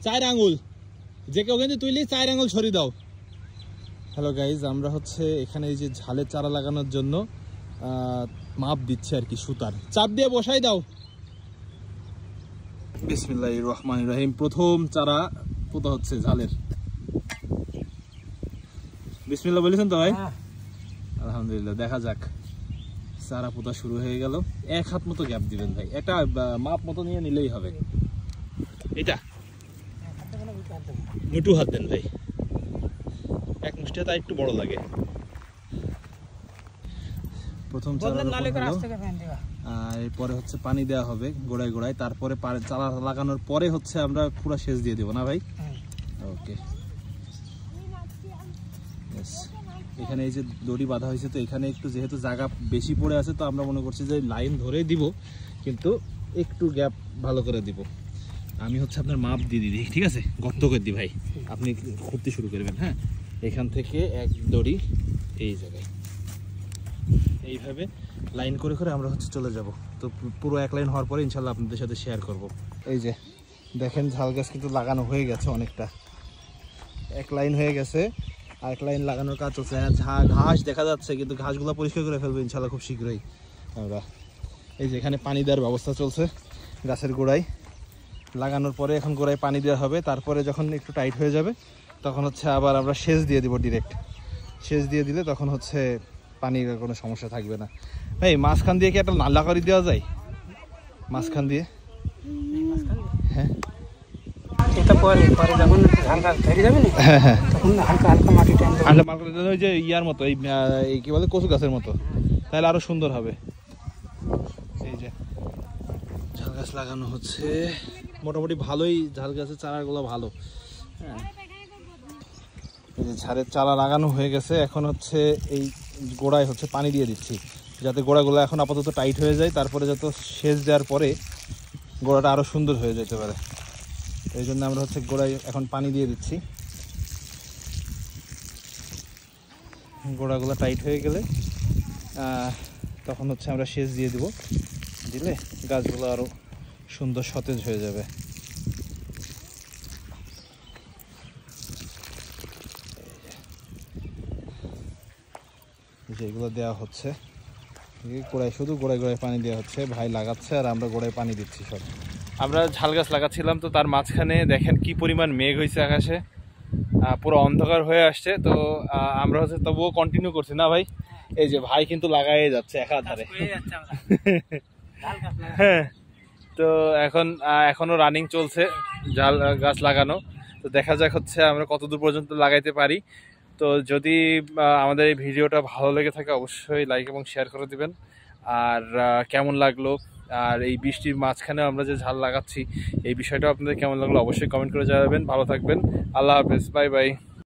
4 আঙ্গুল যে কেউ কিন্তু তুইলি 4 আঙ্গুল ছড়ি দাও। হ্যালো গাইজ, আমরা হচ্ছে এখানে এই যে ঝালের চারা লাগানোর জন্য মাপ দিচ্ছে আর কি, সুতার চাপ দিয়ে বসাই দাও। বিসমিল্লাহির রহমানির রহিম। প্রথম চারা পোতা হচ্ছে ঝালের। বিসমিল্লাহ বলেছেন তো ভাই? আলহামদুলিল্লাহ, দেখা যাক। চারা পোতা শুরু হয়ে গেল। 1 হাত মতো গ্যাপ দিবেন ভাই, একটা মাপ মতো নিয়ে নিলেই হবে। এটা মুঠু হাত দেন ভাই, এক মুষ্টি তাই একটু বড় লাগে। প্রথম চারা আর এরপরে হচ্ছে পানি দেওয়া হবে গোড়ায় গোড়ায়, তারপরে চারা লাগানোর পরে হচ্ছে আমরা পুরো সেচ দিয়ে দেবো না ভাই? ওকে। এখানে এই যে দড়ি বাঁধা হয়েছে, তো এখানে একটু যেহেতু জায়গা বেশি পড়ে আছে, তো আমরা মনে করছি যে লাইন ধরে দিব, কিন্তু একটু গ্যাপ ভালো করে দিব। আমি হচ্ছে আপনার মাপ দিয়ে দিই, ঠিক আছে? গর্ত করে দিই ভাই, আপনি খুঁড়তে শুরু করবেন। হ্যাঁ, এখান থেকে এক দড়ি এই জায়গায় এইভাবে লাইন করে করে আমরা হচ্ছে চলে যাব। তো পুরো এক লাইন হওয়ার পরে ইনশাল্লাহ আপনাদের সাথে শেয়ার করব। এই যে দেখেন ঝাল গাছ কিন্তু লাগানো হয়ে গেছে অনেকটা, এক লাইন হয়ে গেছে, আর এক লাইন লাগানোর কাজ চলছে। ঘাস দেখা যাচ্ছে, কিন্তু ঘাসগুলো পরিষ্কার করে ফেলবো ইনশাল্লাহ খুব শীঘ্রই আমরা। এই যে এখানে পানি দেওয়ার ব্যবস্থা চলছে গাছের গোড়ায়। লাগানোর পরে এখন গোড়ায় পানি দেওয়া হবে, তারপরে যখন একটু টাইট হয়ে যাবে তখন হচ্ছে আবার আমরা সেচ দিয়ে দিব। ডিরেক্ট সেচ দিয়ে দিলে তখন হচ্ছে পানির কোনো সমস্যা থাকবে না। ভাই মাঝখান দিয়ে কি একটা নালা করে দেওয়া যায়? মাঝখান দিয়ে? হ্যাঁ, ওই যে ইয়ার মতো, এই কি বলে, কচু গাছের মতো, তাহলে আরো সুন্দর হবে। এই যে ঝাল গাছ লাগানো হচ্ছে, মোটামুটি ভালোই ঝাল গাছের চারাগুলো ভালো। হ্যাঁ, এই যে ঝাড়ের চারা লাগানো হয়ে গেছে, এখন হচ্ছে এই গোড়ায় হচ্ছে পানি দিয়ে দিচ্ছি, যাতে গোড়াগুলো এখন আপাতত টাইট হয়ে যায়, তারপরে যত সেচ দেওয়ার পরে গোড়াটা আরো সুন্দর হয়ে যেতে পারে। এই জন্য আমরা হচ্ছে গোড়ায় এখন পানি দিয়ে দিচ্ছি। গোড়াগুলো টাইট হয়ে গেলে তখন হচ্ছে আমরা সেচ দিয়ে দিব, দিলে গাছগুলো আরো সুন্দর সতেজ হয়ে যাবে। যেগুলো দেওয়া হচ্ছে গোড়ায়, শুধু গোড়ায় গোড়ায় পানি দেওয়া হচ্ছে, ভাই লাগাচ্ছে আর আমরা গোড়ায় পানি দিচ্ছি সব। আমরা ঝাল গাছ লাগাচ্ছিলাম, তো তার মাঝখানে দেখেন কি পরিমাণ মেঘ হয়েছে আকাশে, পুরো অন্ধকার হয়ে আসছে। তো আমরা হচ্ছে তবুও কন্টিনিউ করছি না ভাই? এই যে ভাই কিন্তু লাগাই যাচ্ছে একাধারে। হ্যাঁ, তো এখনো রানিং চলছে ঝাল গাছ লাগানো। তো দেখা যাক হচ্ছে আমরা কতদূর পর্যন্ত লাগাইতে পারি। তো যদি আমাদের এই ভিডিওটা ভালো লেগে থাকে অবশ্যই লাইক এবং শেয়ার করে দিবেন। আর কেমন লাগলো, আর এই বৃষ্টির মাঝখানে আমরা যে ঝাল লাগাচ্ছি এই বিষয়টা আপনাদের কেমন লাগলো অবশ্যই কমেন্ট করে জানাবেন। ভালো থাকবেন, আল্লাহ হাফেজ, বাই বাই।